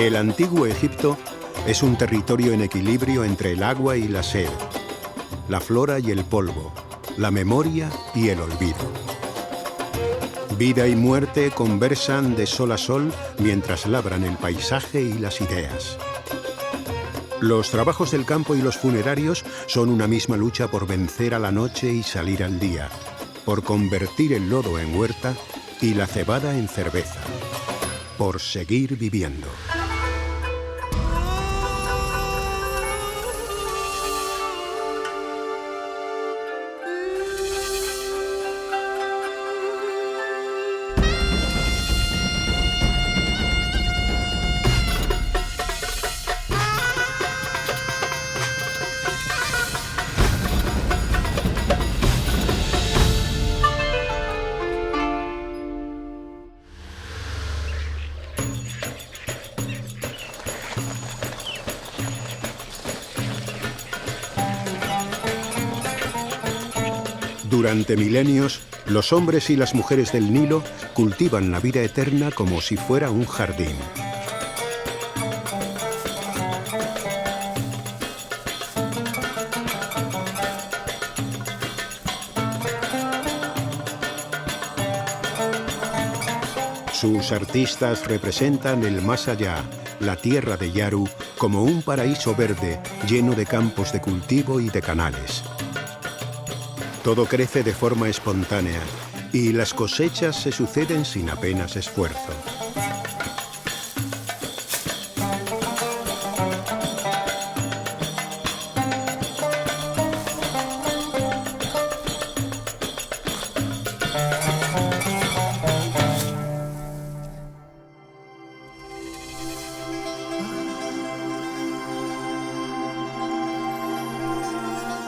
El antiguo Egipto es un territorio en equilibrio entre el agua y la sed, la flora y el polvo, la memoria y el olvido. Vida y muerte conversan de sol a sol mientras labran el paisaje y las ideas. Los trabajos del campo y los funerarios son una misma lucha por vencer a la noche y salir al día, por convertir el lodo en huerta y la cebada en cerveza, por seguir viviendo. Durante milenios, los hombres y las mujeres del Nilo cultivan la vida eterna como si fuera un jardín. Sus artistas representan el más allá, la tierra de Yaru, como un paraíso verde lleno de campos de cultivo y de canales. Todo crece de forma espontánea y las cosechas se suceden sin apenas esfuerzo.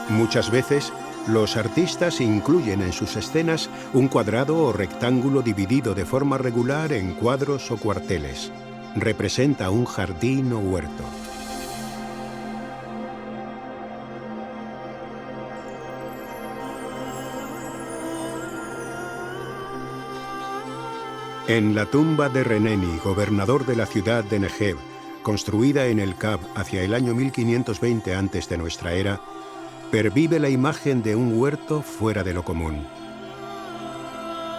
Muchas veces, los artistas incluyen en sus escenas un cuadrado o rectángulo dividido de forma regular en cuadros o cuarteles. Representa un jardín o huerto. En la tumba de Reneni, gobernador de la ciudad de Negev, construida en el Cab hacia el año 1520 antes de nuestra era, pervive la imagen de un huerto fuera de lo común.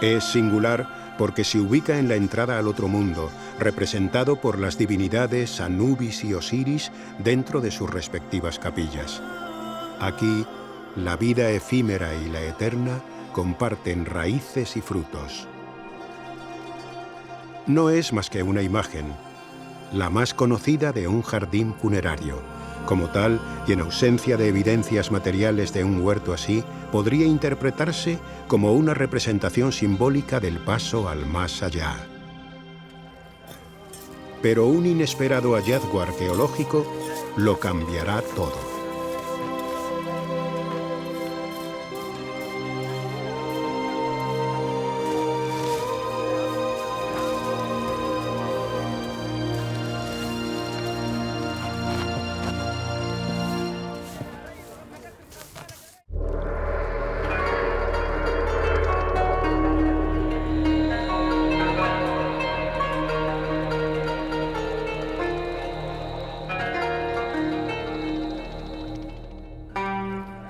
Es singular porque se ubica en la entrada al otro mundo, representado por las divinidades Anubis y Osiris dentro de sus respectivas capillas. Aquí, la vida efímera y la eterna comparten raíces y frutos. No es más que una imagen, la más conocida de un jardín funerario. Como tal, y en ausencia de evidencias materiales de un huerto así, podría interpretarse como una representación simbólica del paso al más allá. Pero un inesperado hallazgo arqueológico lo cambiará todo.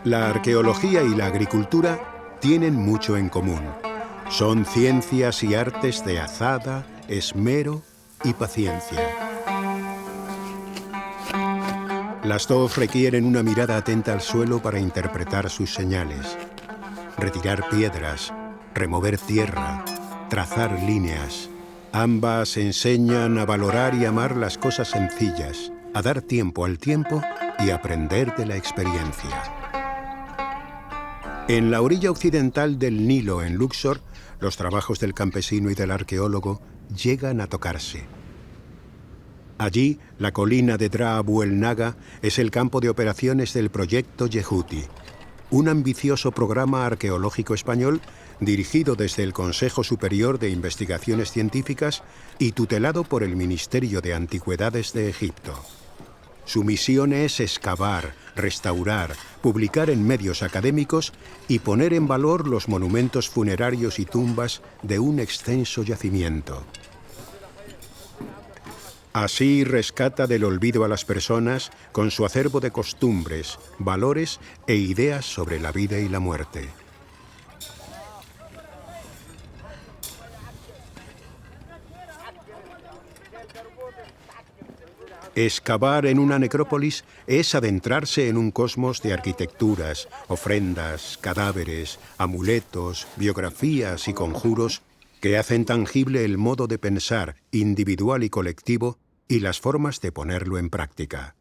La arqueología y la agricultura tienen mucho en común. Son ciencias y artes de azada, esmero y paciencia. Las dos requieren una mirada atenta al suelo para interpretar sus señales. Retirar piedras, remover tierra, trazar líneas. Ambas enseñan a valorar y amar las cosas sencillas, a dar tiempo al tiempo y aprender de la experiencia. En la orilla occidental del Nilo, en Luxor, los trabajos del campesino y del arqueólogo llegan a tocarse. Allí, la colina de Dra Abu el Naga es el campo de operaciones del proyecto Yehuti, un ambicioso programa arqueológico español dirigido desde el Consejo Superior de Investigaciones Científicas y tutelado por el Ministerio de Antigüedades de Egipto. Su misión es excavar, restaurar, publicar en medios académicos y poner en valor los monumentos funerarios y tumbas de un extenso yacimiento. Así rescata del olvido a las personas con su acervo de costumbres, valores e ideas sobre la vida y la muerte. Excavar en una necrópolis es adentrarse en un cosmos de arquitecturas, ofrendas, cadáveres, amuletos, biografías y conjuros que hacen tangible el modo de pensar individual y colectivo y las formas de ponerlo en práctica.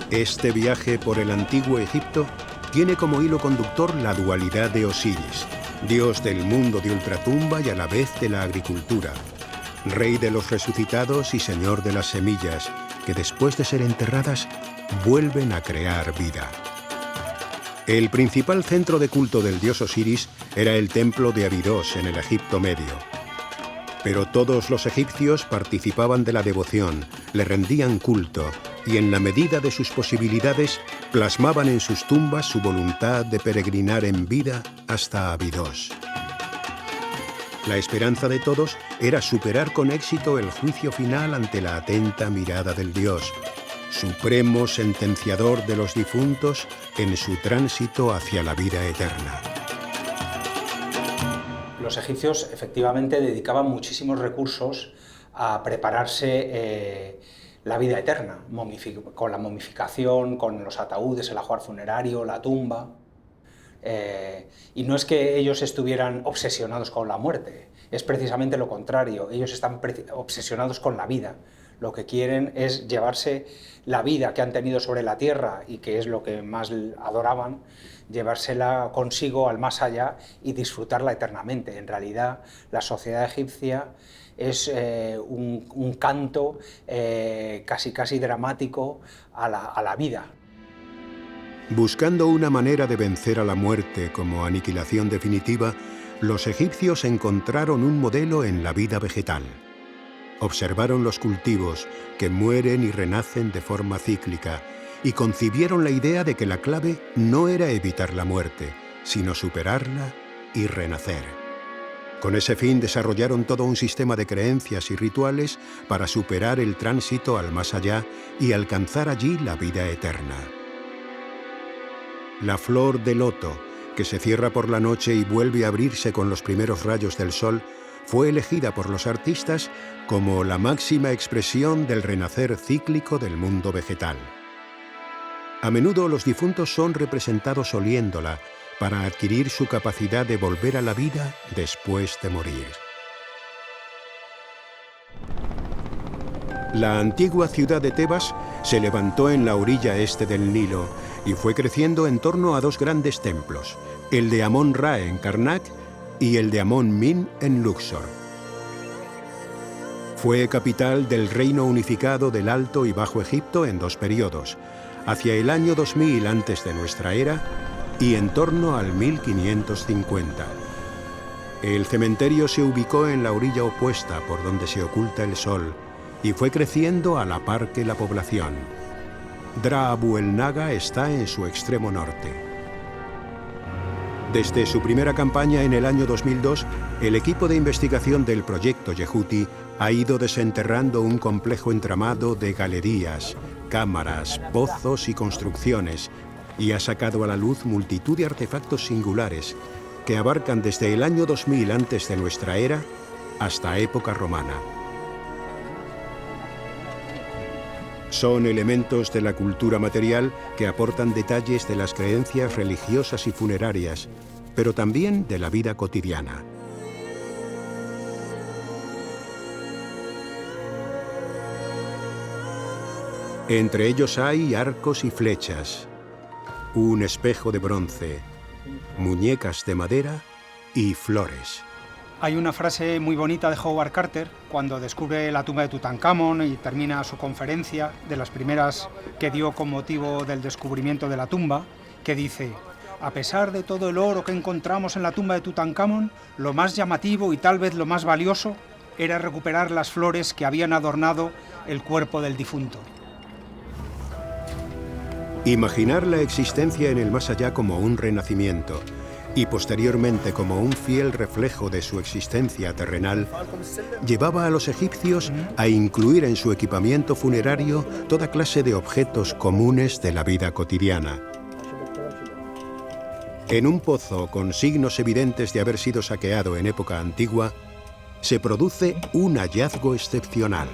Este viaje por el antiguo Egipto tiene como hilo conductor la dualidad de Osiris, dios del mundo de ultratumba y a la vez de la agricultura, rey de los resucitados y señor de las semillas, que después de ser enterradas, vuelven a crear vida. El principal centro de culto del dios Osiris era el templo de Abidos en el Egipto Medio. Pero todos los egipcios participaban de la devoción, le rendían culto y en la medida de sus posibilidades plasmaban en sus tumbas su voluntad de peregrinar en vida hasta Abidos. La esperanza de todos era superar con éxito el juicio final ante la atenta mirada del dios, supremo sentenciador de los difuntos en su tránsito hacia la vida eterna. Los egipcios efectivamente dedicaban muchísimos recursos a prepararse la vida eterna, con la momificación, con los ataúdes, el ajuar funerario, la tumba. Y no es que ellos estuvieran obsesionados con la muerte, es precisamente lo contrario, ellos están obsesionados con la vida. Lo que quieren es llevarse la vida que han tenido sobre la tierra y que es lo que más adoraban, llevársela consigo al más allá y disfrutarla eternamente. En realidad, la sociedad egipcia es un canto casi dramático a la vida. Buscando una manera de vencer a la muerte como aniquilación definitiva, los egipcios encontraron un modelo en la vida vegetal. Observaron los cultivos, que mueren y renacen de forma cíclica, y concibieron la idea de que la clave no era evitar la muerte, sino superarla y renacer. Con ese fin desarrollaron todo un sistema de creencias y rituales para superar el tránsito al más allá y alcanzar allí la vida eterna. La flor de loto, que se cierra por la noche y vuelve a abrirse con los primeros rayos del sol, fue elegida por los artistas como la máxima expresión del renacer cíclico del mundo vegetal. A menudo los difuntos son representados oliéndola para adquirir su capacidad de volver a la vida después de morir. La antigua ciudad de Tebas se levantó en la orilla este del Nilo y fue creciendo en torno a dos grandes templos, el de Amón-Ra en Karnak y el de Amón-Min en Luxor. Fue capital del reino unificado del Alto y Bajo Egipto en dos periodos, hacia el año 2000 antes de nuestra era y en torno al 1550. El cementerio se ubicó en la orilla opuesta por donde se oculta el sol y fue creciendo a la par que la población. Dra Abu el Naga está en su extremo norte. Desde su primera campaña en el año 2002, el equipo de investigación del proyecto Yehuti ha ido desenterrando un complejo entramado de galerías, cámaras, pozos y construcciones, y ha sacado a la luz multitud de artefactos singulares que abarcan desde el año 2000 antes de nuestra era hasta época romana. Son elementos de la cultura material que aportan detalles de las creencias religiosas y funerarias, pero también de la vida cotidiana. Entre ellos hay arcos y flechas, un espejo de bronce, muñecas de madera y flores. Hay una frase muy bonita de Howard Carter cuando descubre la tumba de Tutankamón y termina su conferencia, de las primeras que dio con motivo del descubrimiento de la tumba, que dice: a pesar de todo el oro que encontramos en la tumba de Tutankamón, lo más llamativo y tal vez lo más valioso era recuperar las flores que habían adornado el cuerpo del difunto. Imaginar la existencia en el más allá como un renacimiento y posteriormente como un fiel reflejo de su existencia terrenal, llevaba a los egipcios a incluir en su equipamiento funerario toda clase de objetos comunes de la vida cotidiana. En un pozo con signos evidentes de haber sido saqueado en época antigua, se produce un hallazgo excepcional.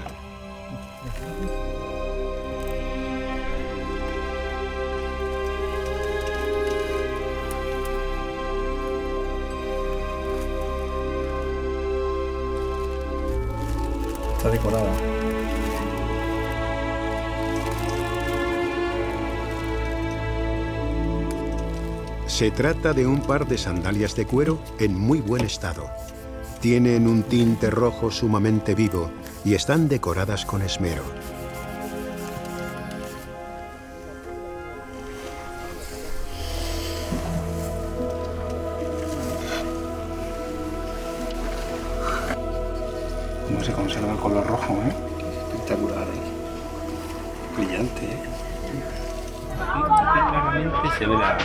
Está decorada. Se trata de un par de sandalias de cuero en muy buen estado. Tienen un tinte rojo sumamente vivo y están decoradas con esmero. No se conserva el color rojo, ¿eh? Espectacular, brillante, ¿eh? Claramente se ve la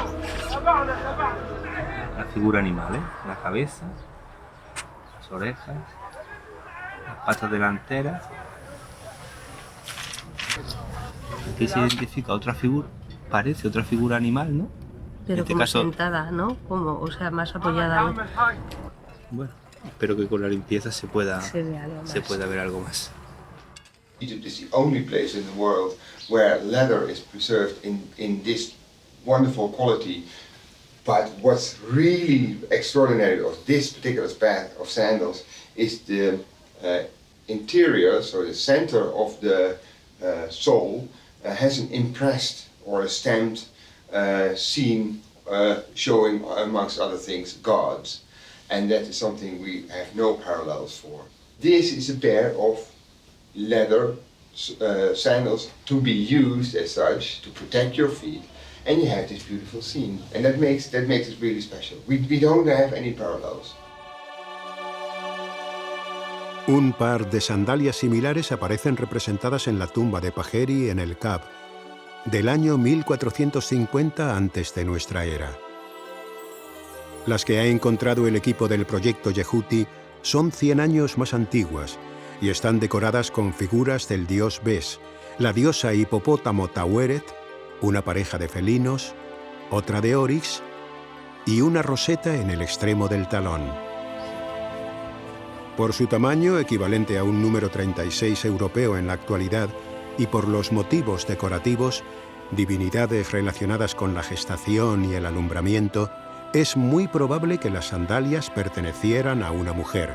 figura animal, ¿eh? La cabeza, las orejas, las patas delanteras. Aquí se identifica otra figura, parece otra figura animal, ¿no? Pero en este como caso, sentada, ¿no? Como, o sea, más apoyada, ¿no? bueno, espero que con la limpieza se pueda ver algo más. Egypt is the only place in the world where leather is preserved in this wonderful quality. But what's really extraordinary of this particular pair of sandals is the interior, so the center of the sole has an impressed or a stamped scene showing, amongst other things, gods. And that is something we have no parallels for. This is a pair of leather sandals to be used as such to protect your feet, and you have this beautiful scene, and that makes it really special. We don't have any parallels. Un par de sandalias similares aparecen representadas en la tumba de Pajeri en el Kab, del año 1450 antes de nuestra era. Las que ha encontrado el equipo del proyecto Yehuti son 100 años más antiguas y están decoradas con figuras del dios Bes, la diosa hipopótamo Taweret, una pareja de felinos, otra de Oryx y una roseta en el extremo del talón. Por su tamaño, equivalente a un número 36 europeo en la actualidad, y por los motivos decorativos, divinidades relacionadas con la gestación y el alumbramiento, es muy probable que las sandalias pertenecieran a una mujer.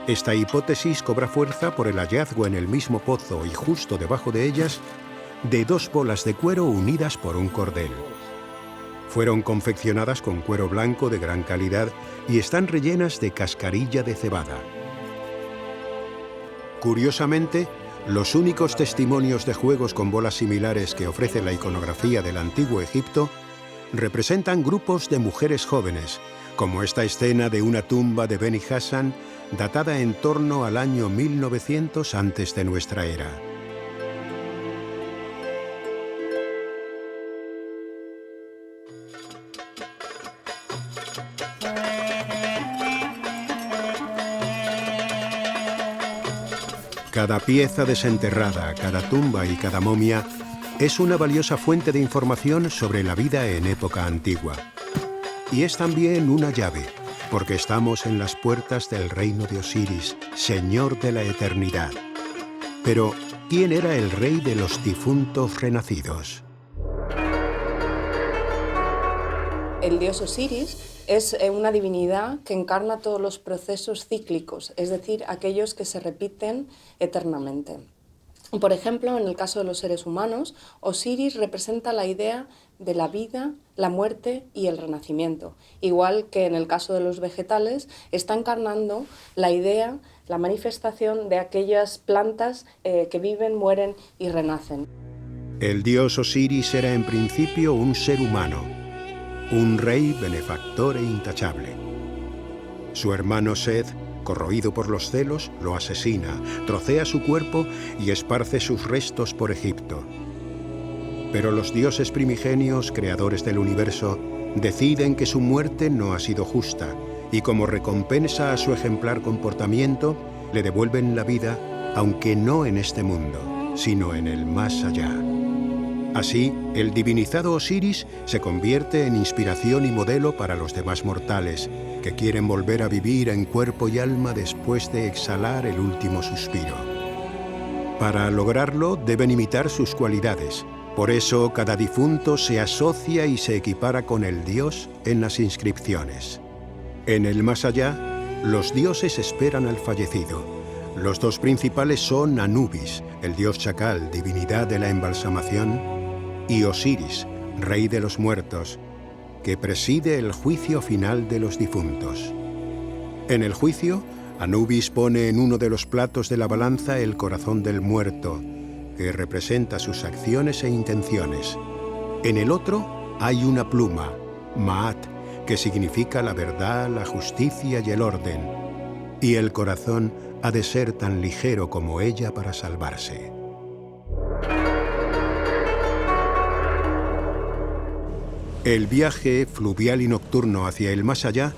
Esta hipótesis cobra fuerza por el hallazgo en el mismo pozo y justo debajo de ellas de 2 bolas de cuero unidas por un cordel. Fueron confeccionadas con cuero blanco de gran calidad y están rellenas de cascarilla de cebada. Curiosamente, los únicos testimonios de juegos con bolas similares que ofrece la iconografía del antiguo Egipto representan grupos de mujeres jóvenes, como esta escena de una tumba de Beni Hassan datada en torno al año 1900 antes de nuestra era. Cada pieza desenterrada, cada tumba y cada momia es una valiosa fuente de información sobre la vida en época antigua. Y es también una llave, porque estamos en las puertas del reino de Osiris, señor de la eternidad. Pero, ¿quién era el rey de los difuntos renacidos? El dios Osiris es una divinidad que encarna todos los procesos cíclicos, es decir, aquellos que se repiten eternamente. Por ejemplo, en el caso de los seres humanos, Osiris representa la idea de la vida, la muerte y el renacimiento. Igual que en el caso de los vegetales, está encarnando la idea, la manifestación de aquellas plantas que viven, mueren y renacen. El dios Osiris era en principio un ser humano, un rey benefactor e intachable. Su hermano Seth, corroído por los celos, lo asesina, trocea su cuerpo y esparce sus restos por Egipto. Pero los dioses primigenios, creadores del universo, deciden que su muerte no ha sido justa y como recompensa a su ejemplar comportamiento, le devuelven la vida, aunque no en este mundo, sino en el más allá. Así, el divinizado Osiris se convierte en inspiración y modelo para los demás mortales, que quieren volver a vivir en cuerpo y alma después de exhalar el último suspiro. Para lograrlo, deben imitar sus cualidades. Por eso, cada difunto se asocia y se equipara con el dios en las inscripciones. En el más allá, los dioses esperan al fallecido. Los dos principales son Anubis, el dios chacal, divinidad de la embalsamación, y Osiris, rey de los muertos, que preside el juicio final de los difuntos. En el juicio, Anubis pone en uno de los platos de la balanza el corazón del muerto, que representa sus acciones e intenciones. En el otro hay una pluma, Maat, que significa la verdad, la justicia y el orden, y el corazón ha de ser tan ligero como ella para salvarse. El viaje fluvial y nocturno hacia el más allá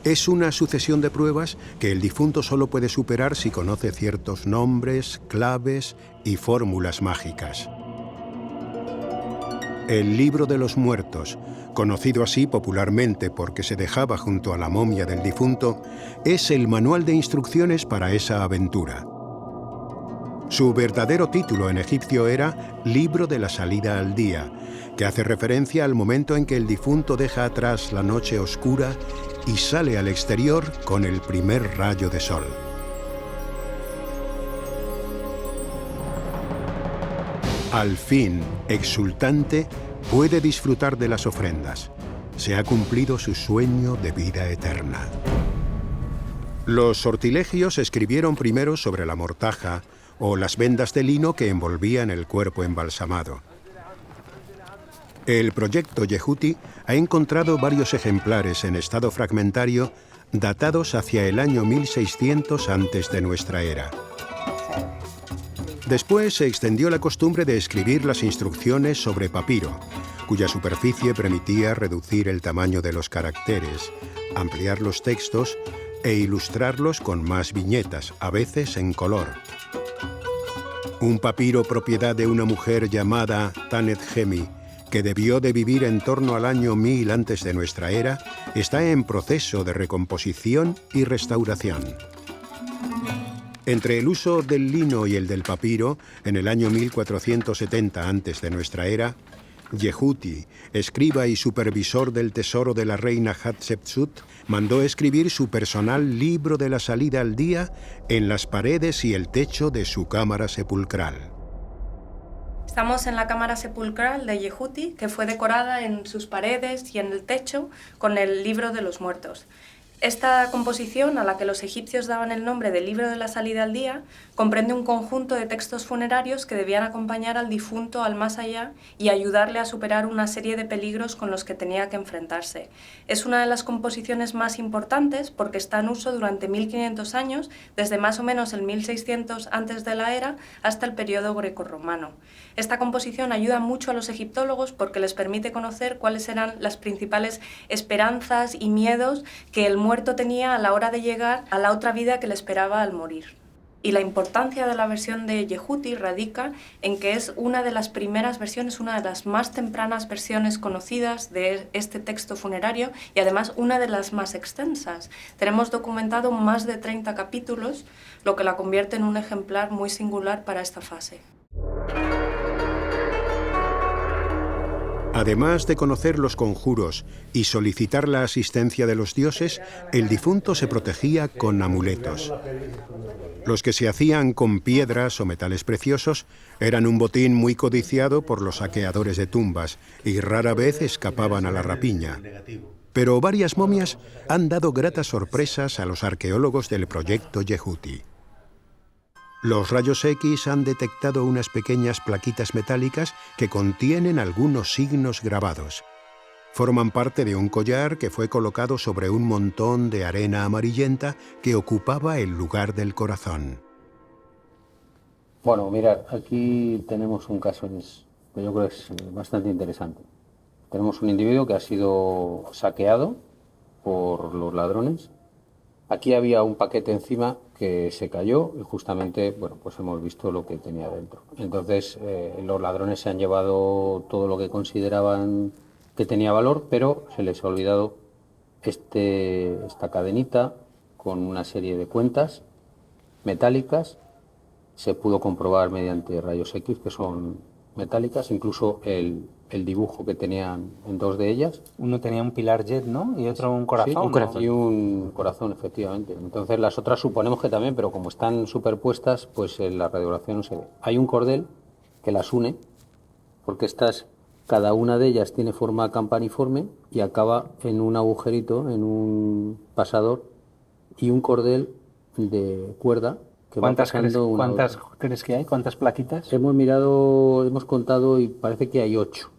es una sucesión de pruebas que el difunto solo puede superar si conoce ciertos nombres, claves y fórmulas mágicas. El libro de los muertos, conocido así popularmente porque se dejaba junto a la momia del difunto, es el manual de instrucciones para esa aventura. Su verdadero título en egipcio era Libro de la salida al día, que hace referencia al momento en que el difunto deja atrás la noche oscura y sale al exterior con el primer rayo de sol. Al fin, exultante, puede disfrutar de las ofrendas. Se ha cumplido su sueño de vida eterna. Los sortilegios escribieron primero sobre la mortaja o las vendas de lino que envolvían el cuerpo embalsamado. El proyecto Yehuti ha encontrado varios ejemplares en estado fragmentario datados hacia el año 1600 antes de nuestra era. Después se extendió la costumbre de escribir las instrucciones sobre papiro, cuya superficie permitía reducir el tamaño de los caracteres, ampliar los textos e ilustrarlos con más viñetas, a veces en color. Un papiro propiedad de una mujer llamada Tanet Hemi, que debió de vivir en torno al año 1000 antes de nuestra era, está en proceso de recomposición y restauración. Entre el uso del lino y el del papiro, en el año 1470 antes de nuestra era, Yehuti, escriba y supervisor del tesoro de la reina Hatshepsut, mandó escribir su personal libro de la salida al día en las paredes y el techo de su cámara sepulcral. Estamos en la cámara sepulcral de Yehuti, que fue decorada en sus paredes y en el techo con el libro de los muertos. Esta composición, a la que los egipcios daban el nombre de Libro de la Salida al Día, comprende un conjunto de textos funerarios que debían acompañar al difunto al más allá y ayudarle a superar una serie de peligros con los que tenía que enfrentarse. Es una de las composiciones más importantes porque está en uso durante 1500 años, desde más o menos el 1600 antes de la era hasta el periodo grecorromano. Esta composición ayuda mucho a los egiptólogos porque les permite conocer cuáles eran las principales esperanzas y miedos que el muerto tenía a la hora de llegar a la otra vida que le esperaba al morir. Y la importancia de la versión de Yehuti radica en que es una de las primeras versiones, una de las más tempranas versiones conocidas de este texto funerario y además una de las más extensas. Tenemos documentado más de 30 capítulos, lo que la convierte en un ejemplar muy singular para esta fase. Además de conocer los conjuros y solicitar la asistencia de los dioses, el difunto se protegía con amuletos. Los que se hacían con piedras o metales preciosos eran un botín muy codiciado por los saqueadores de tumbas y rara vez escapaban a la rapiña. Pero varias momias han dado gratas sorpresas a los arqueólogos del proyecto Yehuti. Los rayos X han detectado unas pequeñas plaquitas metálicas que contienen algunos signos grabados. Forman parte de un collar que fue colocado sobre un montón de arena amarillenta que ocupaba el lugar del corazón. Bueno, mirad, aquí tenemos un caso que yo creo que es bastante interesante. Tenemos un individuo que ha sido saqueado por los ladrones. Aquí había un paquete encima que se cayó y justamente, bueno, pues hemos visto lo que tenía dentro. Entonces, los ladrones se han llevado todo lo que consideraban que tenía valor, pero se les ha olvidado esta cadenita con una serie de cuentas metálicas. Se pudo comprobar mediante rayos X que son metálicas, incluso el dibujo que tenían en dos de ellas. Uno tenía un pilar jet, ¿no? Y otro un corazón. Sí, un corazón. Y un corazón, efectivamente. Entonces las otras suponemos que también, pero como están superpuestas, pues en la radiografía no se ve. Hay un cordel que las une, porque cada una de ellas tiene forma campaniforme y acaba en un agujerito, en un pasador, y un cordel de cuerda que va pasando ¿Cuántas crees que hay? ¿Cuántas plaquitas? Hemos contado y parece que hay 8.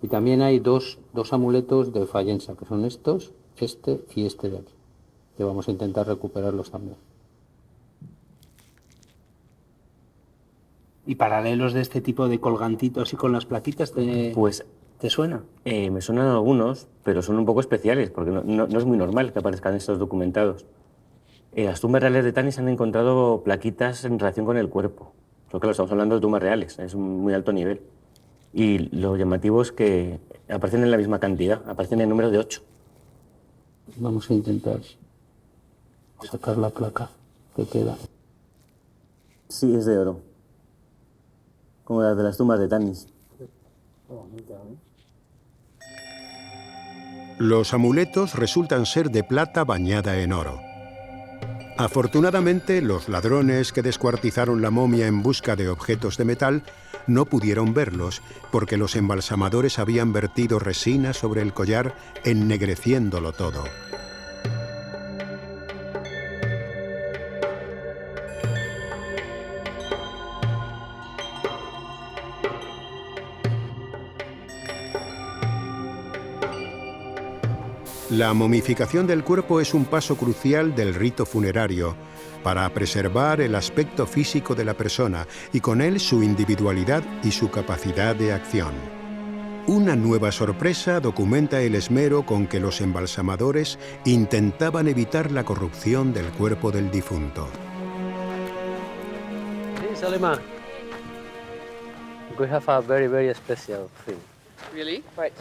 Y también hay dos amuletos de Fallensa, que son estos, este y este de aquí, que vamos a intentar recuperarlos también. ¿Y paralelos de este tipo de colgantitos y con las plaquitas Pues te suena? Me suenan algunos, pero son un poco especiales, porque no es muy normal que aparezcan estos documentados. En las tumbas reales de Tanis han encontrado plaquitas en relación con el cuerpo. Pero claro, estamos hablando de tumbas reales, es un muy alto nivel. Y lo llamativo es que aparecen en la misma cantidad, aparecen en número de 8. Vamos a intentar sacar la placa que queda. Sí, es de oro. Como las de las tumbas de Tanis. Los amuletos resultan ser de plata bañada en oro. Afortunadamente, los ladrones que descuartizaron la momia en busca de objetos de metal no pudieron verlos porque los embalsamadores habían vertido resina sobre el collar, ennegreciéndolo todo. La momificación del cuerpo es un paso crucial del rito funerario para preservar el aspecto físico de la persona y con él su individualidad y su capacidad de acción. Una nueva sorpresa documenta el esmero con que los embalsamadores intentaban evitar la corrupción del cuerpo del difunto. Hey, Salima. We have a very, very special thing. Really? Right.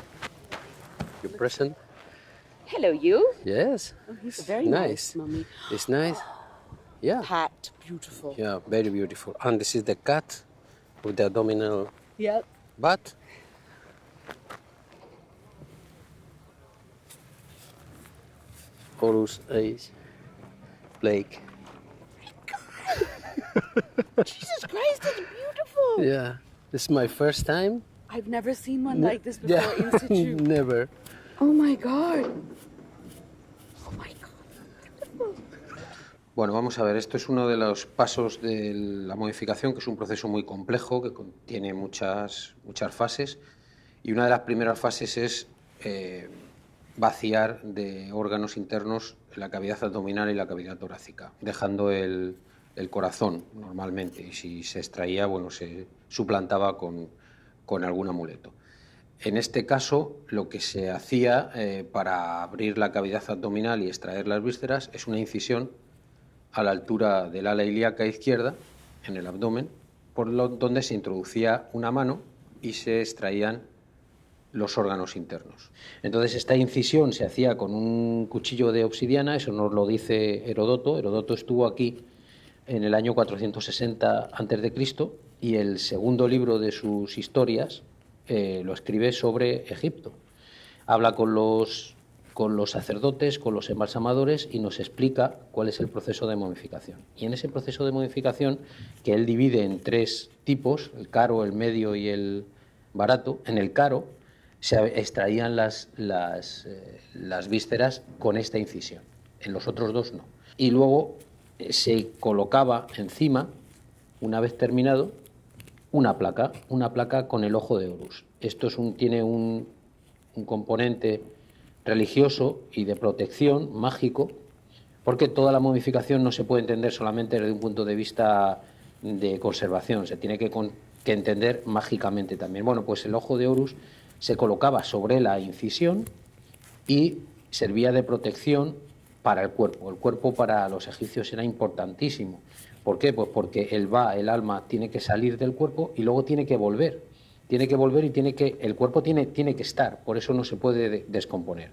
Your present. Hello, you. Yes. Oh, he's very nice, Mummy. It's nice. Yeah. Pat, beautiful. Yeah, very beautiful. And this is the cat with the abdominal Yep. butt. Horus Ace Blake. Jesus Christ, it's beautiful. Yeah. This is my first time. I've never seen one like this before in situ. Never. Oh my God. Bueno, vamos a ver, esto es uno de los pasos de la momificación, que es un proceso muy complejo, que tiene muchas fases, y una de las primeras fases es vaciar de órganos internos la cavidad abdominal y la cavidad torácica, dejando el corazón normalmente, y si se extraía, bueno, se suplantaba con algún amuleto. En este caso, lo que se hacía para abrir la cavidad abdominal y extraer las vísceras es una incisión a la altura del ala ilíaca izquierda, en el abdomen, donde se introducía una mano y se extraían los órganos internos. Entonces, esta incisión se hacía con un cuchillo de obsidiana, eso nos lo dice Heródoto. Heródoto estuvo aquí en el año 460 a.C. y el segundo libro de sus historias lo escribe sobre Egipto. Habla con los sacerdotes, con los embalsamadores, y nos explica cuál es el proceso de momificación. Y en ese proceso de momificación, que él divide en 3 tipos, el caro, el medio y el barato, en el caro se extraían las vísceras con esta incisión, en los otros 2 no. Y luego se colocaba encima, una vez terminado, una placa con el ojo de Horus. Esto tiene un componente religioso y de protección, mágico, porque toda la momificación no se puede entender solamente desde un punto de vista de conservación, se tiene que entender mágicamente también. Bueno, pues el ojo de Horus se colocaba sobre la incisión y servía de protección para el cuerpo. El cuerpo para los egipcios era importantísimo. ¿Por qué? Pues porque el alma tiene que salir del cuerpo y luego tiene que volver. Tiene que volver y el cuerpo tiene que estar, por eso no se puede descomponer.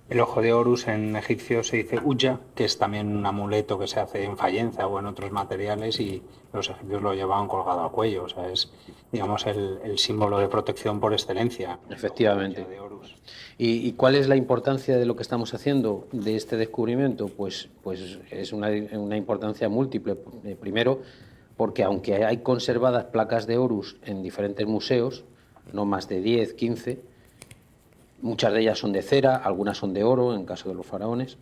El ojo de Horus en egipcio se dice Uya, que es también un amuleto que se hace en fayenza o en otros materiales, y los egipcios lo llevaban colgado al cuello. O sea, es, digamos, el símbolo de protección por excelencia. Efectivamente. ¿Y cuál es la importancia de lo que estamos haciendo, de este descubrimiento? Pues es una importancia múltiple. Primero, porque aunque hay conservadas placas de Horus en diferentes museos, no más de 10, 15, muchas de ellas son de cera, algunas son de oro, en caso de los faraones,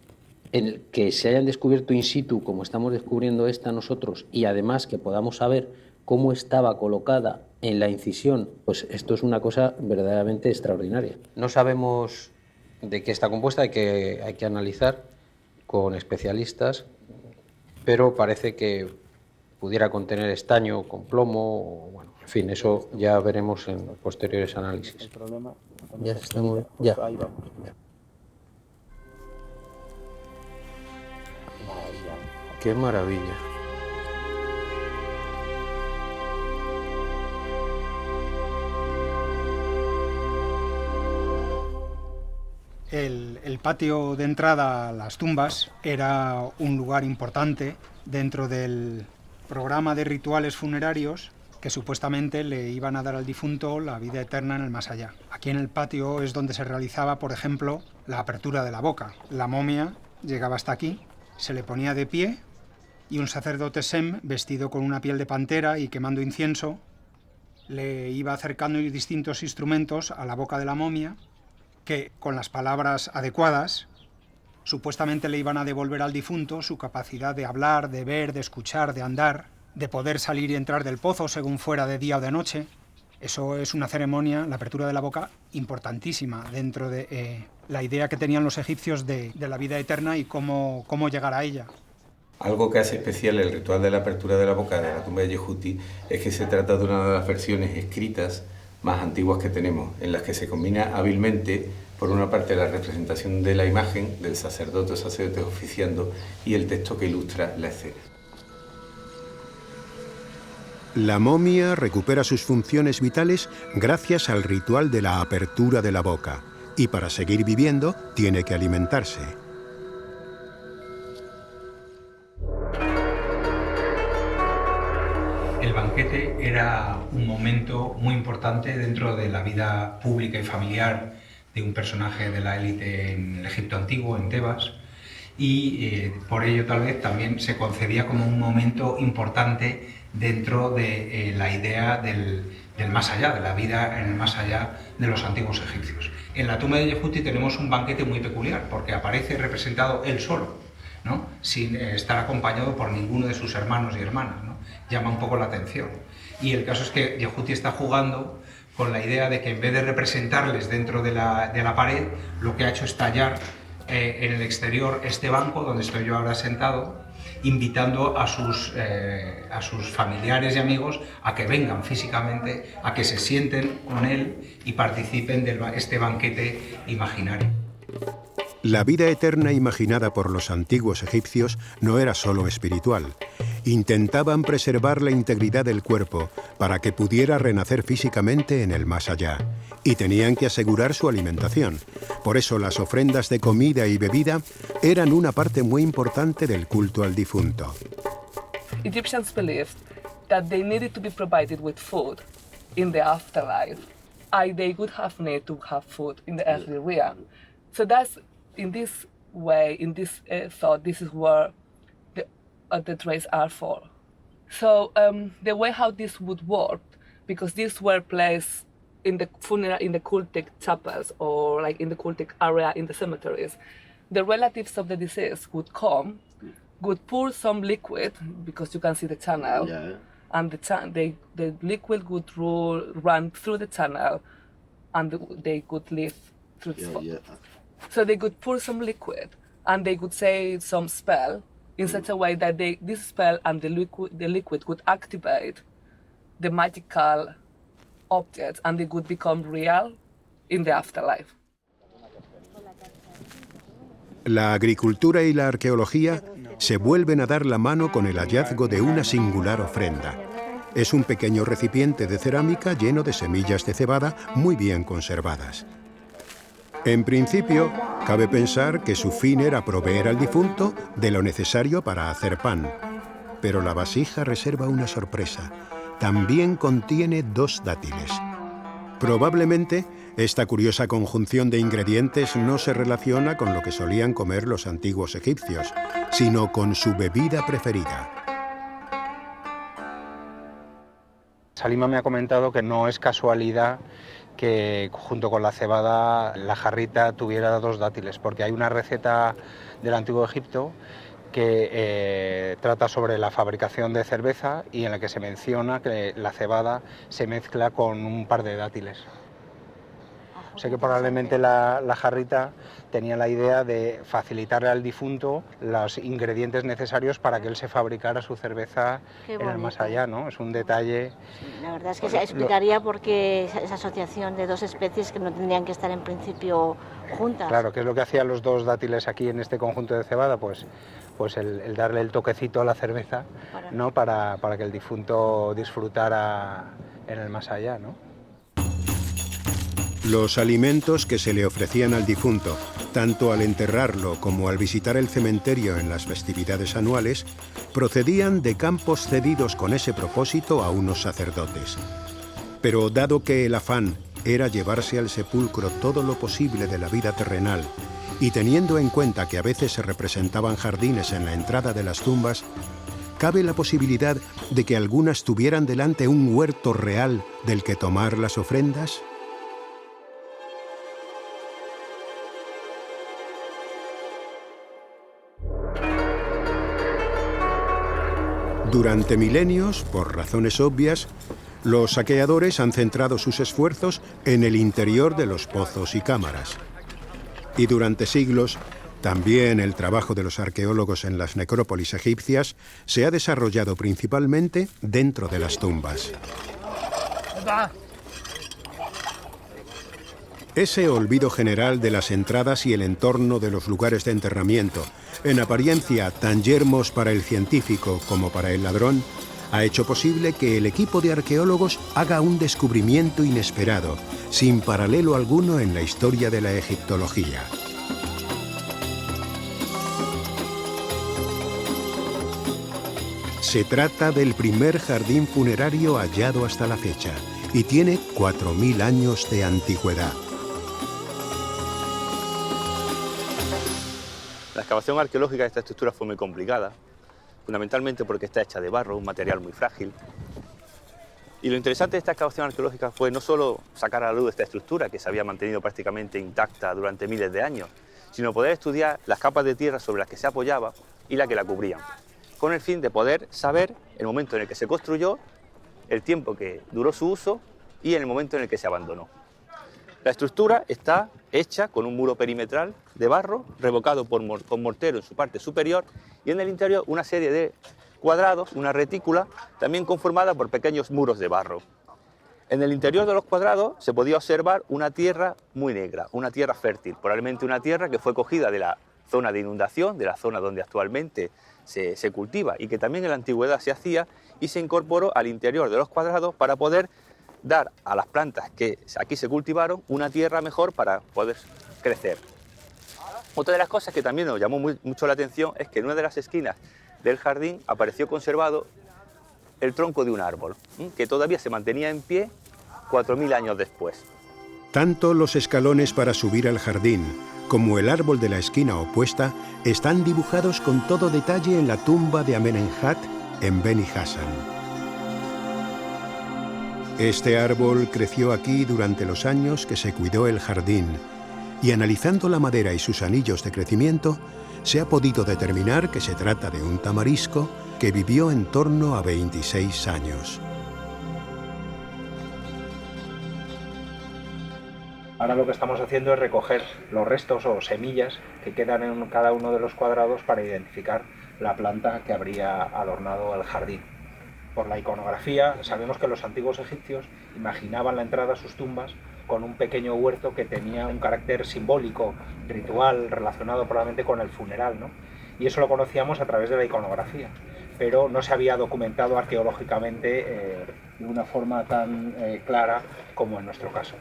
en el que se hayan descubierto in situ, como estamos descubriendo esta nosotros, y además que podamos saber cómo estaba colocada en la incisión, pues esto es una cosa verdaderamente extraordinaria. No sabemos de qué está compuesta, hay que analizar con especialistas, pero parece que pudiera contener estaño con plomo, o, bueno, en fin, eso ya veremos en posteriores análisis. El problema, ya estamos, ya. Ahí vamos. Qué maravilla. El patio de entrada a las tumbas era un lugar importante dentro del programa de rituales funerarios que supuestamente le iban a dar al difunto la vida eterna en el más allá. Aquí en el patio es donde se realizaba, por ejemplo, la apertura de la boca. La momia llegaba hasta aquí, se le ponía de pie y un sacerdote sem, vestido con una piel de pantera y quemando incienso, le iba acercando distintos instrumentos a la boca de la momia que, con las palabras adecuadas, supuestamente le iban a devolver al difunto su capacidad de hablar, de ver, de escuchar, de andar, de poder salir y entrar del pozo según fuera de día o de noche. Eso es una ceremonia, la apertura de la boca, importantísima dentro de la idea que tenían los egipcios de la vida eterna y cómo llegar a ella. Algo que hace especial el ritual de la apertura de la boca de la tumba de Yehuti es que se trata de una de las versiones escritas más antiguas que tenemos, en las que se combina hábilmente, por una parte, la representación de la imagen del sacerdote o sacerdote oficiando y el texto que ilustra la escena. La momia recupera sus funciones vitales gracias al ritual de la apertura de la boca, y para seguir viviendo tiene que alimentarse. El banquete era un momento muy importante dentro de la vida pública y familiar de un personaje de la élite en el Egipto antiguo, en Tebas, y por ello tal vez también se concebía como un momento importante dentro de la idea del más allá, de la vida en el más allá de los antiguos egipcios. En la tumba de Yehuti tenemos un banquete muy peculiar, porque aparece representado él solo, ¿no? Sin estar acompañado por ninguno de sus hermanos y hermanas, ¿no? Llama un poco la atención. Y el caso es que Yehuti está jugando con la idea de que en vez de representarles dentro de la pared, lo que ha hecho es tallar en el exterior este banco donde estoy yo ahora sentado, invitando a sus familiares y amigos a que vengan físicamente, a que se sienten con él y participen de este banquete imaginario. La vida eterna imaginada por los antiguos egipcios no era solo espiritual. Intentaban preservar la integridad del cuerpo para que pudiera renacer físicamente en el más allá, y tenían que asegurar su alimentación. Por eso las ofrendas de comida y bebida eran una parte muy importante del culto al difunto. Egyptians believed that they needed to be provided with food in the afterlife. They would have need to have food in the earthly realm. So that's in this way, in this thought, this is where the trays are for. So the way how this would work, because these were placed in the funeral, in the cultic chapels or like in the cultic area in the cemeteries, the relatives of the deceased would come, would pour some liquid, because you can see the channel, and the liquid would run through the channel, and they could live through the spot. So they could pour some liquid, and they could say some spell in such a way that this spell and the liquid could activate the magical objects, and they could become real in the afterlife. La agricultura y la arqueología se vuelven a dar la mano con el hallazgo de una singular ofrenda. Es un pequeño recipiente de cerámica lleno de semillas de cebada muy bien conservadas. En principio, cabe pensar que su fin era proveer al difunto de lo necesario para hacer pan. Pero la vasija reserva una sorpresa. También contiene 2 dátiles. Probablemente, esta curiosa conjunción de ingredientes no se relaciona con lo que solían comer los antiguos egipcios, sino con su bebida preferida. Salima me ha comentado que no es casualidad que junto con la cebada la jarrita tuviera 2 dátiles, porque hay una receta del Antiguo Egipto que trata sobre la fabricación de cerveza y en la que se menciona que la cebada se mezcla con un par de dátiles. O sea que probablemente la jarrita tenía la idea de facilitarle al difunto los ingredientes necesarios para que él se fabricara su cerveza en el más allá, ¿no? Es un detalle... Sí, la verdad es que se explicaría por qué esa asociación de 2 especies que no tendrían que estar en principio juntas. Claro, ¿qué es lo que hacían los 2 dátiles aquí en este conjunto de cebada? Pues el darle el toquecito a la cerveza, ¿no? Para que el difunto disfrutara en el más allá, ¿no? Los alimentos que se le ofrecían al difunto, tanto al enterrarlo como al visitar el cementerio en las festividades anuales, procedían de campos cedidos con ese propósito a unos sacerdotes. Pero dado que el afán era llevarse al sepulcro todo lo posible de la vida terrenal, y teniendo en cuenta que a veces se representaban jardines en la entrada de las tumbas, cabe la posibilidad de que algunas tuvieran delante un huerto real del que tomar las ofrendas. Durante milenios, por razones obvias, los saqueadores han centrado sus esfuerzos en el interior de los pozos y cámaras. Y durante siglos, también el trabajo de los arqueólogos en las necrópolis egipcias se ha desarrollado principalmente dentro de las tumbas. Ese olvido general de las entradas y el entorno de los lugares de enterramiento, en apariencia tan yermos para el científico como para el ladrón, ha hecho posible que el equipo de arqueólogos haga un descubrimiento inesperado, sin paralelo alguno en la historia de la egiptología. Se trata del primer jardín funerario hallado hasta la fecha y tiene 4000 años de antigüedad. La excavación arqueológica de esta estructura fue muy complicada, fundamentalmente porque está hecha de barro, un material muy frágil. Y lo interesante de esta excavación arqueológica fue no solo sacar a la luz esta estructura, que se había mantenido prácticamente intacta durante miles de años, sino poder estudiar las capas de tierra sobre las que se apoyaba y las que la cubrían, con el fin de poder saber el momento en el que se construyó, el tiempo que duró su uso y el momento en el que se abandonó. La estructura está hecha con un muro perimetral de barro, revocado con mortero en su parte superior, y en el interior una serie de cuadrados, una retícula, también conformada por pequeños muros de barro. En el interior de los cuadrados se podía observar una tierra muy negra, una tierra fértil, probablemente una tierra que fue cogida de la zona de inundación, de la zona donde actualmente se cultiva y que también en la antigüedad se hacía, y se incorporó al interior de los cuadrados para poder dar a las plantas que aquí se cultivaron una tierra mejor para poder crecer. Otra de las cosas que también nos llamó mucho la atención es que en una de las esquinas del jardín apareció conservado el tronco de un árbol, que todavía se mantenía en pie 4000 años después. Tanto los escalones para subir al jardín como el árbol de la esquina opuesta están dibujados con todo detalle en la tumba de Amenemhat en Beni Hassan. Este árbol creció aquí durante los años que se cuidó el jardín, y analizando la madera y sus anillos de crecimiento, se ha podido determinar que se trata de un tamarisco que vivió en torno a 26 años. Ahora lo que estamos haciendo es recoger los restos o semillas que quedan en cada uno de los cuadrados para identificar la planta que habría adornado el jardín. Por la iconografía sabemos que los antiguos egipcios imaginaban la entrada a sus tumbas con un pequeño huerto que tenía un carácter simbólico, ritual, relacionado probablemente con el funeral, ¿no? Y eso lo conocíamos a través de la iconografía, pero no se había documentado arqueológicamente de una forma tan clara como en nuestro caso.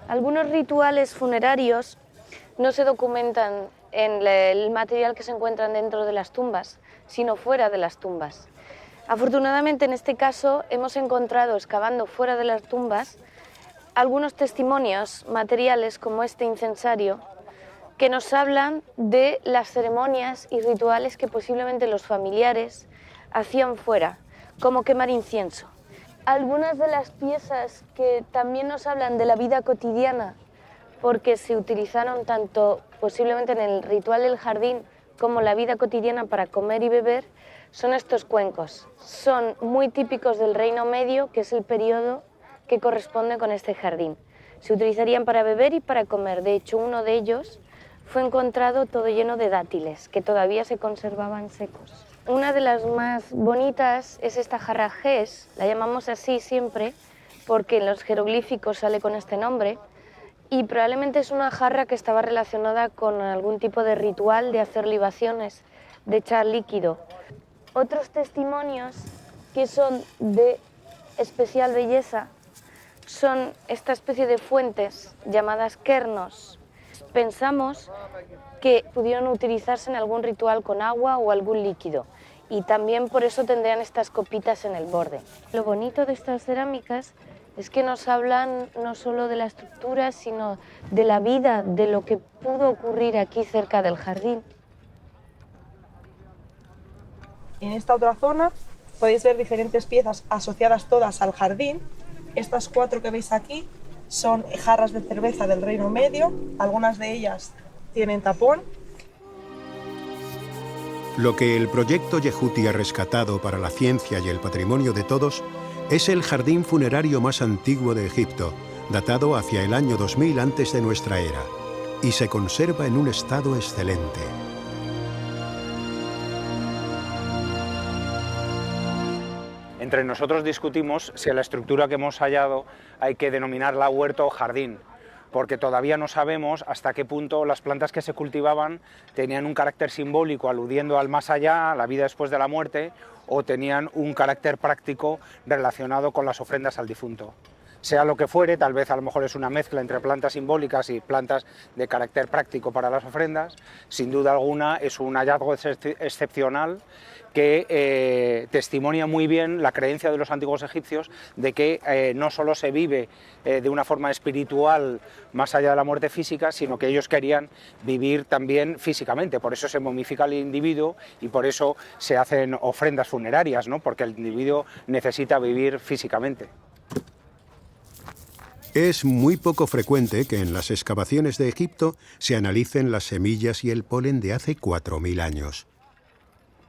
Algunos rituales funerarios no se documentan en el material que se encuentran dentro de las tumbas, sino fuera de las tumbas. Afortunadamente, en este caso, hemos encontrado, excavando fuera de las tumbas, algunos testimonios materiales como este incensario, que nos hablan de las ceremonias y rituales que posiblemente los familiares hacían fuera, como quemar incienso. Algunas de las piezas que también nos hablan de la vida cotidiana, porque se utilizaron tanto posiblemente en el ritual del jardín como la vida cotidiana para comer y beber, son estos cuencos. Son muy típicos del Reino Medio, que es el periodo que corresponde con este jardín. Se utilizarían para beber y para comer. De hecho, uno de ellos fue encontrado todo lleno de dátiles, que todavía se conservaban secos. Una de las más bonitas es esta jarra Ges, la llamamos así siempre, porque en los jeroglíficos sale con este nombre, y probablemente es una jarra que estaba relacionada con algún tipo de ritual de hacer libaciones, de echar líquido. Otros testimonios que son de especial belleza son esta especie de fuentes llamadas kernos. Pensamos que pudieron utilizarse en algún ritual con agua o algún líquido, y también por eso tendrían estas copitas en el borde. Lo bonito de estas cerámicas es que nos hablan no solo de la estructura, sino de la vida, de lo que pudo ocurrir aquí cerca del jardín. En esta otra zona podéis ver diferentes piezas asociadas todas al jardín. Estas 4 que veis aquí son jarras de cerveza del Reino Medio, algunas de ellas tienen tapón. Lo que el proyecto Yehuti ha rescatado para la ciencia y el patrimonio de todos es el jardín funerario más antiguo de Egipto, datado hacia el año 2000 antes de nuestra era, y se conserva en un estado excelente. Entre nosotros discutimos si a la estructura que hemos hallado hay que denominarla huerto o jardín, porque todavía no sabemos hasta qué punto las plantas que se cultivaban tenían un carácter simbólico aludiendo al más allá, a la vida después de la muerte, o tenían un carácter práctico relacionado con las ofrendas al difunto. Sea lo que fuere, tal vez a lo mejor es una mezcla entre plantas simbólicas y plantas de carácter práctico para las ofrendas. Sin duda alguna es un hallazgo excepcional que testimonia muy bien la creencia de los antiguos egipcios de que no solo se vive de una forma espiritual más allá de la muerte física, sino que ellos querían vivir también físicamente. Por eso se momifica al individuo y por eso se hacen ofrendas funerarias, ¿no? Porque el individuo necesita vivir físicamente. Es muy poco frecuente que en las excavaciones de Egipto se analicen las semillas y el polen de hace 4000 años.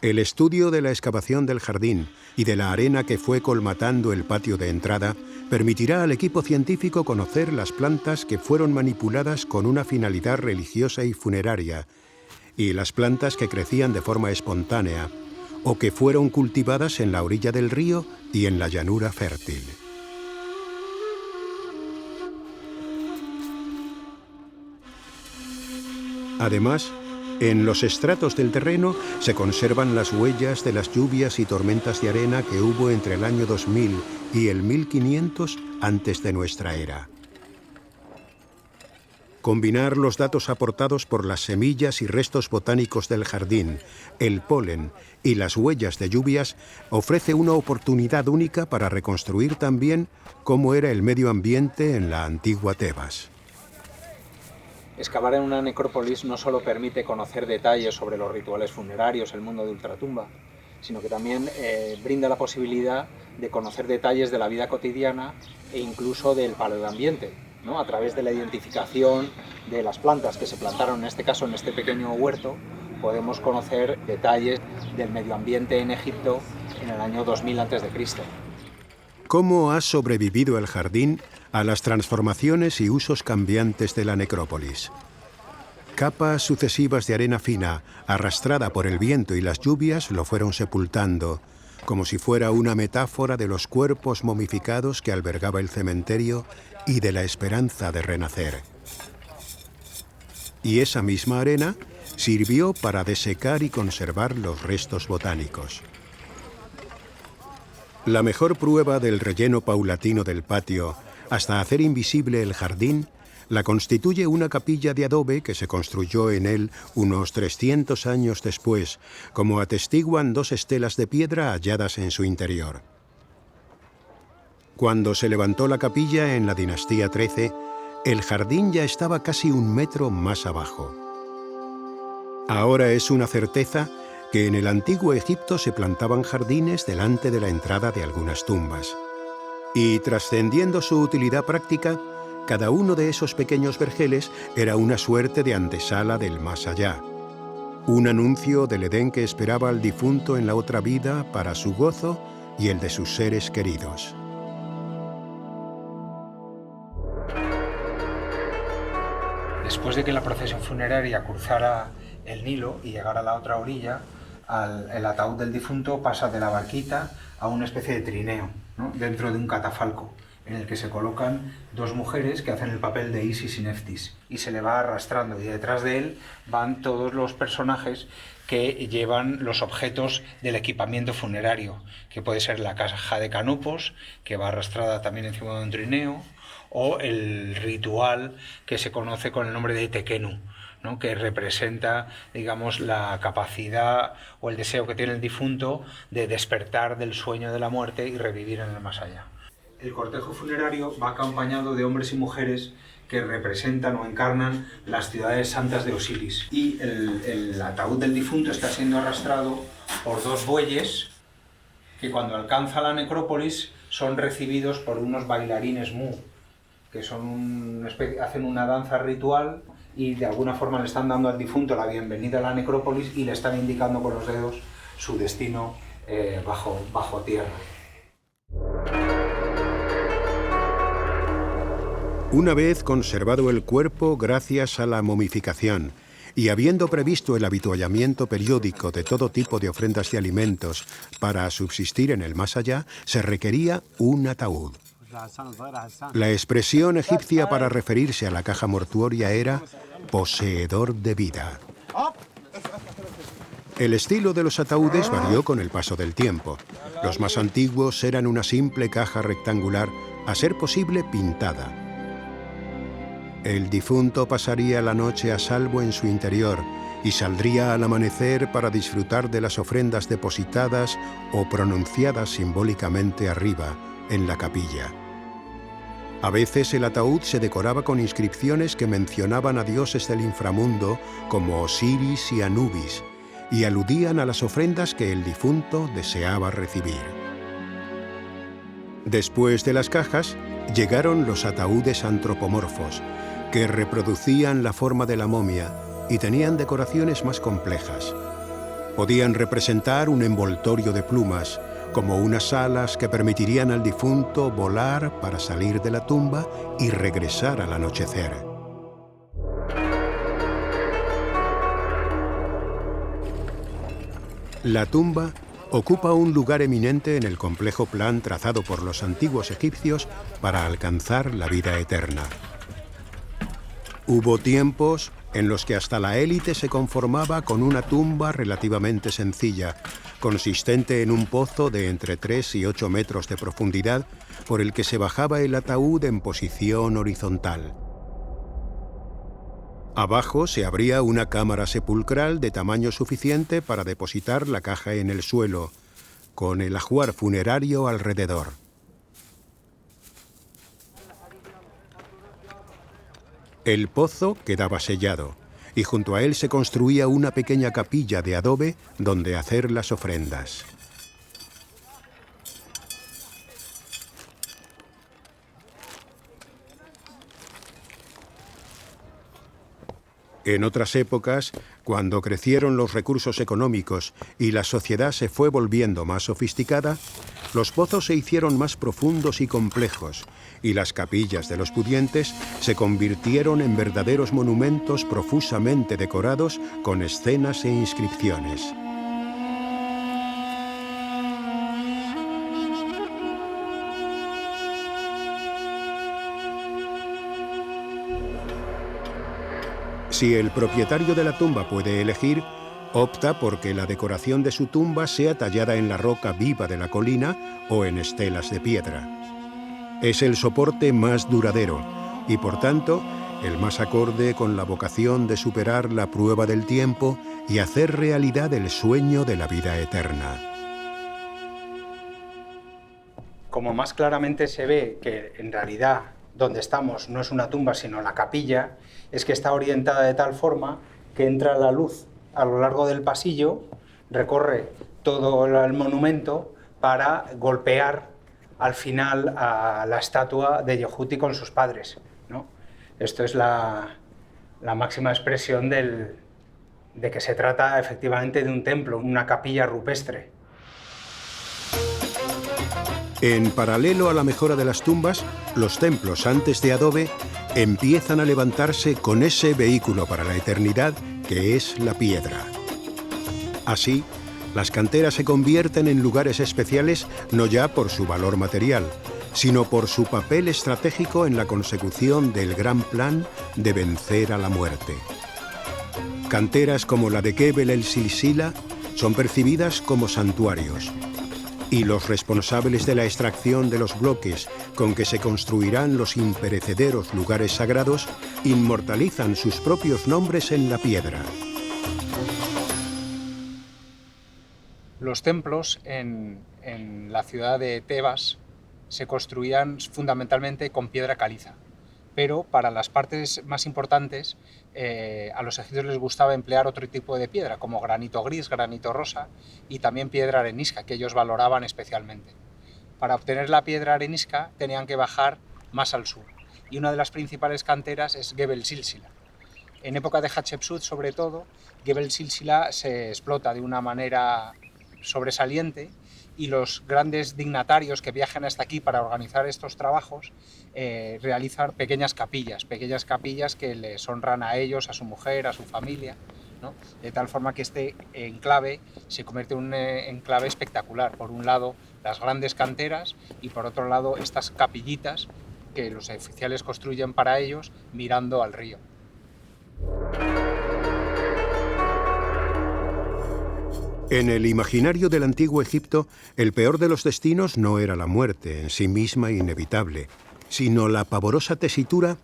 El estudio de la excavación del jardín y de la arena que fue colmatando el patio de entrada permitirá al equipo científico conocer las plantas que fueron manipuladas con una finalidad religiosa y funeraria, y las plantas que crecían de forma espontánea o que fueron cultivadas en la orilla del río y en la llanura fértil. Además, en los estratos del terreno se conservan las huellas de las lluvias y tormentas de arena que hubo entre el año 2000 y el 1500 antes de nuestra era. Combinar los datos aportados por las semillas y restos botánicos del jardín, el polen y las huellas de lluvias ofrece una oportunidad única para reconstruir también cómo era el medio ambiente en la antigua Tebas. Excavar en una necrópolis no solo permite conocer detalles sobre los rituales funerarios, el mundo de ultratumba, sino que también brinda la posibilidad de conocer detalles de la vida cotidiana e incluso del paleoambiente, ¿no? A través de la identificación de las plantas que se plantaron, en este caso en este pequeño huerto, podemos conocer detalles del medio ambiente en Egipto en el año 2000 a.C. ¿Cómo ha sobrevivido el jardín a las transformaciones y usos cambiantes de la necrópolis? Capas sucesivas de arena fina, arrastrada por el viento y las lluvias, lo fueron sepultando, como si fuera una metáfora de los cuerpos momificados que albergaba el cementerio y de la esperanza de renacer. Y esa misma arena sirvió para desecar y conservar los restos botánicos. La mejor prueba del relleno paulatino del patio, hasta hacer invisible el jardín, la constituye una capilla de adobe que se construyó en él unos 300 años después, como atestiguan 2 estelas de piedra halladas en su interior. Cuando se levantó la capilla en la dinastía XIII, el jardín ya estaba casi 1 metro más abajo. Ahora es una certeza que en el antiguo Egipto se plantaban jardines delante de la entrada de algunas tumbas. Y trascendiendo su utilidad práctica, cada uno de esos pequeños vergeles era una suerte de antesala del más allá, un anuncio del Edén que esperaba al difunto en la otra vida para su gozo y el de sus seres queridos. Después de que la procesión funeraria cruzara el Nilo y llegara a la otra orilla, el ataúd del difunto pasa de la barquita a una especie de trineo, ¿no?, dentro de un catafalco, en el que se colocan 2 mujeres que hacen el papel de Isis y Neftis, y se le va arrastrando, y detrás de él van todos los personajes que llevan los objetos del equipamiento funerario, que puede ser la caja de canopos, que va arrastrada también encima de un trineo, o el ritual que se conoce con el nombre de Tekenu, ¿no?, que representa, digamos, la capacidad o el deseo que tiene el difunto de despertar del sueño de la muerte y revivir en el más allá. El cortejo funerario va acompañado de hombres y mujeres que representan o encarnan las ciudades santas de Osiris. Y el ataúd del difunto está siendo arrastrado por 2 bueyes que cuando alcanza la necrópolis son recibidos por unos bailarines Mu, que son hacen una danza ritual y de alguna forma le están dando al difunto la bienvenida a la necrópolis y le están indicando con los dedos su destino bajo tierra. Una vez conservado el cuerpo gracias a la momificación y habiendo previsto el habituallamiento periódico de todo tipo de ofrendas de alimentos para subsistir en el más allá, se requería un ataúd. La expresión egipcia para referirse a la caja mortuoria era poseedor de vida. El estilo de los ataúdes varió con el paso del tiempo. Los más antiguos eran una simple caja rectangular, a ser posible pintada. El difunto pasaría la noche a salvo en su interior y saldría al amanecer para disfrutar de las ofrendas depositadas o pronunciadas simbólicamente arriba, en la capilla. A veces el ataúd se decoraba con inscripciones que mencionaban a dioses del inframundo como Osiris y Anubis y aludían a las ofrendas que el difunto deseaba recibir. Después de las cajas, llegaron los ataúdes antropomorfos, que reproducían la forma de la momia y tenían decoraciones más complejas. Podían representar un envoltorio de plumas, como unas alas que permitirían al difunto volar para salir de la tumba y regresar al anochecer. La tumba ocupa un lugar eminente en el complejo plan trazado por los antiguos egipcios para alcanzar la vida eterna. Hubo tiempos en los que hasta la élite se conformaba con una tumba relativamente sencilla, consistente en un pozo de entre 3 y 8 metros de profundidad, por el que se bajaba el ataúd en posición horizontal. Abajo se abría una cámara sepulcral de tamaño suficiente para depositar la caja en el suelo, con el ajuar funerario alrededor. El pozo quedaba sellado, y junto a él se construía una pequeña capilla de adobe donde hacer las ofrendas. En otras épocas, cuando crecieron los recursos económicos y la sociedad se fue volviendo más sofisticada, los pozos se hicieron más profundos y complejos, y las capillas de los pudientes se convirtieron en verdaderos monumentos profusamente decorados con escenas e inscripciones. Si el propietario de la tumba puede elegir, opta porque la decoración de su tumba sea tallada en la roca viva de la colina o en estelas de piedra. Es el soporte más duradero y, por tanto, el más acorde con la vocación de superar la prueba del tiempo y hacer realidad el sueño de la vida eterna. Como más claramente se ve que en realidad donde estamos no es una tumba sino la capilla, es que está orientada de tal forma que entra la luz a lo largo del pasillo, recorre todo el monumento para golpear al final a la estatua de Yehuti con sus padres, ¿no? Esto es la máxima expresión de que se trata efectivamente de un templo, una capilla rupestre. En paralelo a la mejora de las tumbas, los templos antes de adobe empiezan a levantarse con ese vehículo para la eternidad que es la piedra. Así, las canteras se convierten en lugares especiales no ya por su valor material, sino por su papel estratégico en la consecución del gran plan de vencer a la muerte. Canteras como la de Gebel el Silsila son percibidas como santuarios, y los responsables de la extracción de los bloques con que se construirán los imperecederos lugares sagrados inmortalizan sus propios nombres en la piedra. Los templos en la ciudad de Tebas se construían fundamentalmente con piedra caliza, pero para las partes más importantes a los egipcios les gustaba emplear otro tipo de piedra, como granito gris, granito rosa y también piedra arenisca, que ellos valoraban especialmente. Para obtener la piedra arenisca tenían que bajar más al sur, y una de las principales canteras es Gebel Silsila. En época de Hatshepsut, sobre todo, Gebel Silsila se explota de una manera sobresaliente, y los grandes dignatarios que viajan hasta aquí para organizar estos trabajos realizan pequeñas capillas que les honran a ellos, a su mujer, a su familia, ¿no? De tal forma que este enclave se convierte en un enclave espectacular. Por un lado, las grandes canteras y por otro lado, estas capillitas que los oficiales construyen para ellos mirando al río. En el imaginario del antiguo Egipto, el peor de los destinos no era la muerte, en sí misma inevitable, sino la pavorosa tesitura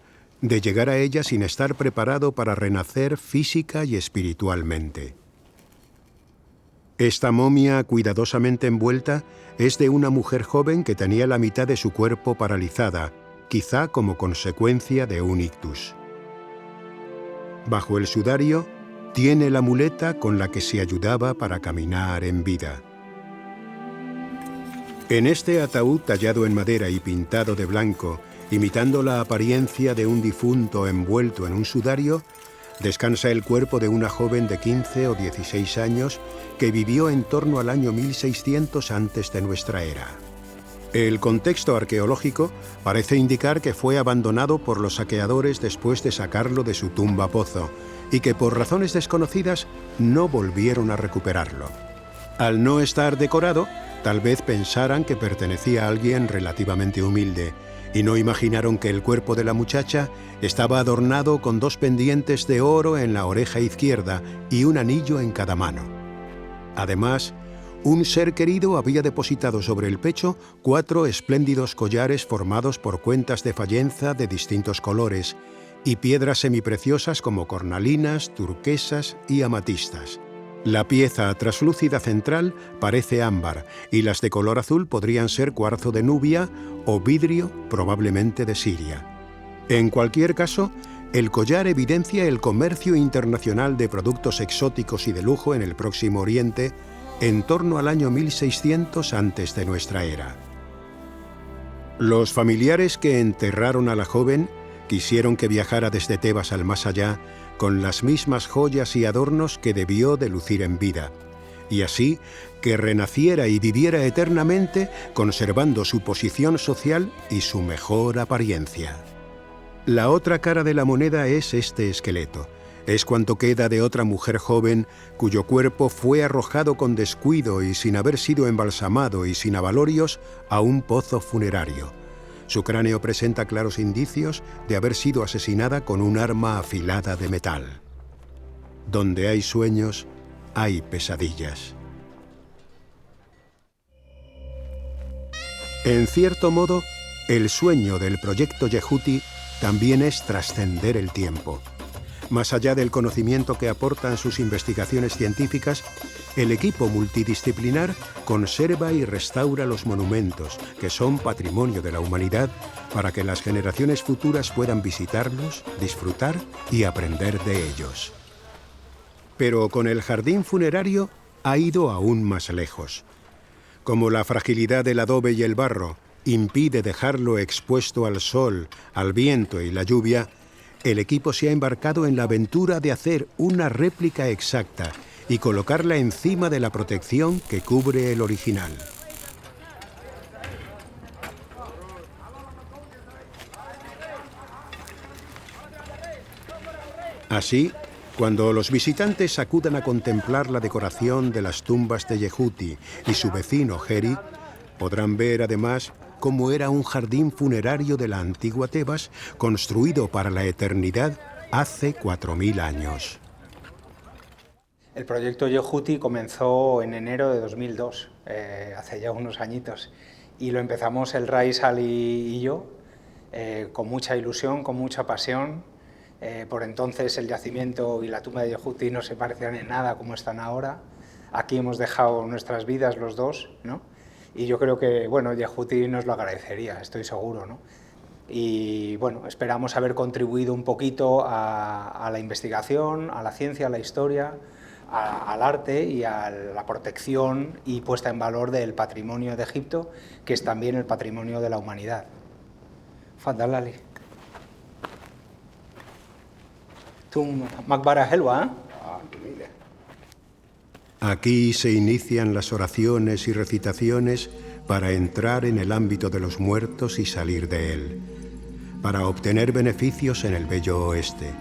de llegar a ella sin estar preparado para renacer física y espiritualmente. Esta momia cuidadosamente envuelta es de una mujer joven que tenía la mitad de su cuerpo paralizada, quizá como consecuencia de un ictus. Bajo el sudario, tiene la muleta con la que se ayudaba para caminar en vida. En este ataúd tallado en madera y pintado de blanco, imitando la apariencia de un difunto envuelto en un sudario, descansa el cuerpo de una joven de 15 o 16 años que vivió en torno al año 1600 antes de nuestra era. El contexto arqueológico parece indicar que fue abandonado por los saqueadores después de sacarlo de su tumba pozo, y que por razones desconocidas no volvieron a recuperarlo. Al no estar decorado, tal vez pensaran que pertenecía a alguien relativamente humilde, y no imaginaron que el cuerpo de la muchacha estaba adornado con 2 pendientes de oro en la oreja izquierda y un anillo en cada mano. Además, un ser querido había depositado sobre el pecho 4 espléndidos collares formados por cuentas de fayenza de distintos colores, y piedras semipreciosas como cornalinas, turquesas y amatistas. La pieza traslúcida central parece ámbar y las de color azul podrían ser cuarzo de Nubia o vidrio, probablemente de Siria. En cualquier caso, el collar evidencia el comercio internacional de productos exóticos y de lujo en el Próximo Oriente en torno al año 1600 antes de nuestra era. Los familiares que enterraron a la joven quisieron que viajara desde Tebas al más allá con las mismas joyas y adornos que debió de lucir en vida, y así que renaciera y viviera eternamente conservando su posición social y su mejor apariencia. La otra cara de la moneda es este esqueleto. Es cuanto queda de otra mujer joven cuyo cuerpo fue arrojado con descuido y sin haber sido embalsamado y sin avalorios a un pozo funerario. Su cráneo presenta claros indicios de haber sido asesinada con un arma afilada de metal. Donde hay sueños, hay pesadillas. En cierto modo, el sueño del proyecto Yehuti también es trascender el tiempo. Más allá del conocimiento que aportan sus investigaciones científicas, el equipo multidisciplinar conserva y restaura los monumentos, que son patrimonio de la humanidad, para que las generaciones futuras puedan visitarlos, disfrutar y aprender de ellos. Pero con el jardín funerario ha ido aún más lejos. Como la fragilidad del adobe y el barro impide dejarlo expuesto al sol, al viento y la lluvia, el equipo se ha embarcado en la aventura de hacer una réplica exacta y colocarla encima de la protección que cubre el original. Así, cuando los visitantes acudan a contemplar la decoración de las tumbas de Yehuti y su vecino Heri, podrán ver además cómo era un jardín funerario de la antigua Tebas, construido para la eternidad hace 4000 años. El proyecto Yehuti comenzó en enero de 2002, hace ya unos añitos, y lo empezamos el Ray, Sally y yo, con mucha ilusión, con mucha pasión. Por entonces el yacimiento y la tumba de Yehuti no se parecían en nada como están ahora. Aquí hemos dejado nuestras vidas los dos, ¿no? Y yo creo que, bueno, Yehuti nos lo agradecería, estoy seguro, ¿no? Y, bueno, esperamos haber contribuido un poquito a la investigación, a la ciencia, a la historia, al arte y a la protección y puesta en valor del patrimonio de Egipto, que es también el patrimonio de la humanidad. Fadal Ali. Tum Makbara Helwa, ¿eh? Aquí se inician las oraciones y recitaciones para entrar en el ámbito de los muertos y salir de él, para obtener beneficios en el bello oeste,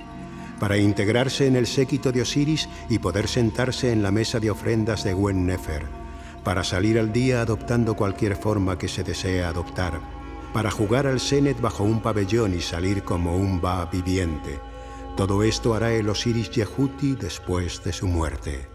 para integrarse en el séquito de Osiris y poder sentarse en la mesa de ofrendas de Gwen Nefer, para salir al día adoptando cualquier forma que se desee adoptar, para jugar al Senet bajo un pabellón y salir como un Ba viviente. Todo esto hará el Osiris Yehuti después de su muerte.